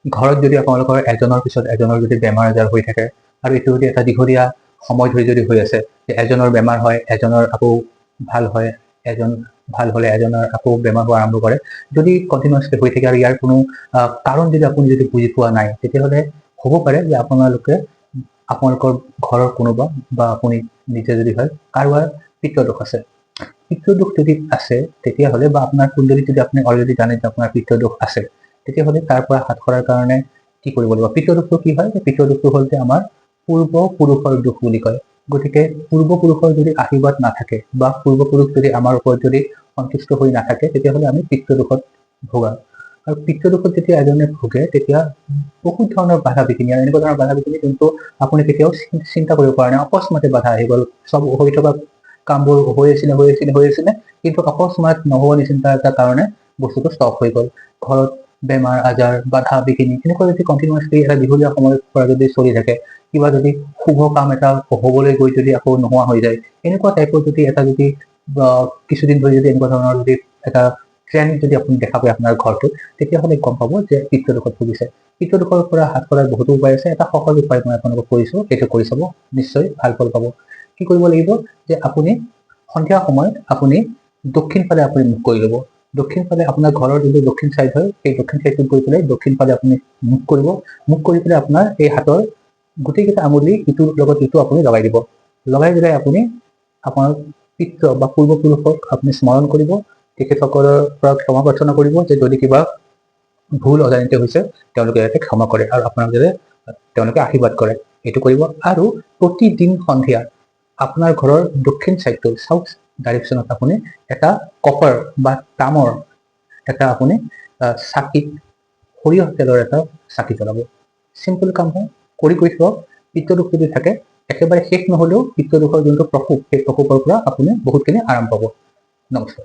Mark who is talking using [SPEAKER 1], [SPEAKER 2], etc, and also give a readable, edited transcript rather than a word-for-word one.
[SPEAKER 1] ঘৰত যদি আপোনালোকৰ এজনৰ পিছত এজনৰ যদি বেমাৰ আজাৰ হৈ থাকে আৰু এইটো যদি এটা দীঘলীয়া সময় ধৰি যদি হৈ আছে, যে এজনৰ বেমাৰ হয় এজনৰ আকৌ ভাল হয়, এজন ভাল হলে এজনৰ আকৌ বেমাৰ হোৱা আৰম্ভ কৰে, যদি কণ্টিনিউৱাছলি হৈ থাকে আৰু ইয়াৰ কোনো কাৰণ যদি আপুনি যদি বুজি পোৱা নাই, তেতিয়াহ'লে হ'ব পাৰে যে আপোনালোকৰ ঘৰৰ কোনোবা বা আপুনি নিজে যদি হয় কাৰোবাৰ পিত্তদোষ আছে। পিত্তদোষ যদি আছে তেতিয়াহ'লে বা আপোনাৰ কুণ্ডলীত যদি আপুনি অলৰেডি জানে যে আপোনাৰ পিত্তদোষ আছে, তেতিয়াহ'লে তাৰ পৰা হাত সৰাৰ কাৰণে কি কৰিব লাগিব? পিত্তদোষটো কি হয়? পিত্তদোষটো হ'ল যে আমাৰ পূৰ্বপুৰুষৰ দুখ বুলি কয়। গতিকে পূৰ্বপুৰুষৰ যদি আশীৰ্বাদ নাথাকে বা পূৰ্বপুৰুষ যদি আমাৰ ওপৰত যদি সন্তুষ্ট হৈ নাথাকে, তেতিয়াহ'লে আমি পিত্তদোষত ভোগা। আৰু পিত্তদোষত যেতিয়া এজনে ভোগে তেতিয়া বহুত ধৰণৰ বাধা বিঘিনি, আৰু এনেকুৱা ধৰণৰ বাধা বিঘিনি যোনটো আপুনি কেতিয়াও চিন্তা কৰিব পৰা নাই। অকস্মাতে বাধা আহি গ'ল, চব হৈ থকা কামবোৰ হৈ আছিলে, কিন্তু অকস্মাত নোহোৱা নিচিন্তা এটা কাৰণে বস্তুটো ষ্টপ হৈ গ'ল। ঘৰত বেমাৰ আজাৰ বাধা বিঘিনি এনেকুৱা যদি কণ্টিনিউৱাছলি এটা দীঘলীয়া সময়ৰ পৰা যদি চলি থাকে, কিবা যদি শুভ কাম এটা হ'বলৈ গৈ যদি আকৌ নোহোৱা হৈ যায়, এনেকুৱা টাইপৰ যদি এটা যদি কিছুদিন ধৰি যদি এনেকুৱা ধৰণৰ যদি এটা ট্ৰেণ্ড যদি আপুনি দেখা পায় আপোনাৰ ঘৰটোত, তেতিয়াহ'লে গম পাব যে পিত্তদোষত ভুগিছে। পিত্তদোষৰ পৰা হাত সৰাৰ বহুতো উপায় আছে। এটা সহজ উপায় মই আপোনালোকক কৈছো, সেইটো কৰি চাব, নিশ্চয় ভাল ফল পাব। কি কৰিব লাগিব যে আপুনি সন্ধিয়া সময়ত আপুনি দক্ষিণ ফালে আপুনি মুখ কৰি ল'ব। দক্ষিণ ফালে আপোনাৰ ঘৰৰ যোনটো দক্ষিণ চাইড হয়, সেই দক্ষিণ চাইডটোত গৈ পেলাই দক্ষিণ ফালে আপুনি মুখ কৰিব। মুখ কৰি পেলাই আপোনাৰ এই হাতৰ গোটেইকেইটা আঙুলি ইটোৰ লগত ইটো আপুনি লগাই দিব। লগাই দিলে আপুনি আপোনাৰ পিতৃ বা পূৰ্বপুৰুষক আপুনি স্মৰণ কৰিব, তেখেতসকলৰ পৰা ক্ষমা প্ৰাৰ্থনা কৰিব যে যদি কিবা ভুল অজানিতে হৈছে তেওঁলোকে যাতে ক্ষমা কৰে আৰু আপোনাক যাতে তেওঁলোকে আশীৰ্বাদ কৰে, এইটো কৰিব। আৰু প্ৰতিদিন সন্ধিয়া আপোনাৰ ঘৰৰ দক্ষিণ চাইডটো চাউথ ডাইৰেকশ্যনত আপুনি এটা কপাৰ বা তামৰ এটা আপুনি চাকিত সৰিয়হ তেলৰ এটা চাকি জ্বলাব। চিম্পল কাম হয়, কৰি থাকক। পিত্তদোষ যদি থাকে একেবাৰে শেষ নহ'লেও পিত্তদোষৰ যোনটো প্ৰকোপ, সেই প্ৰকোপৰ পৰা আপুনি বহুতখিনি আৰাম পাব। নমস্কাৰ।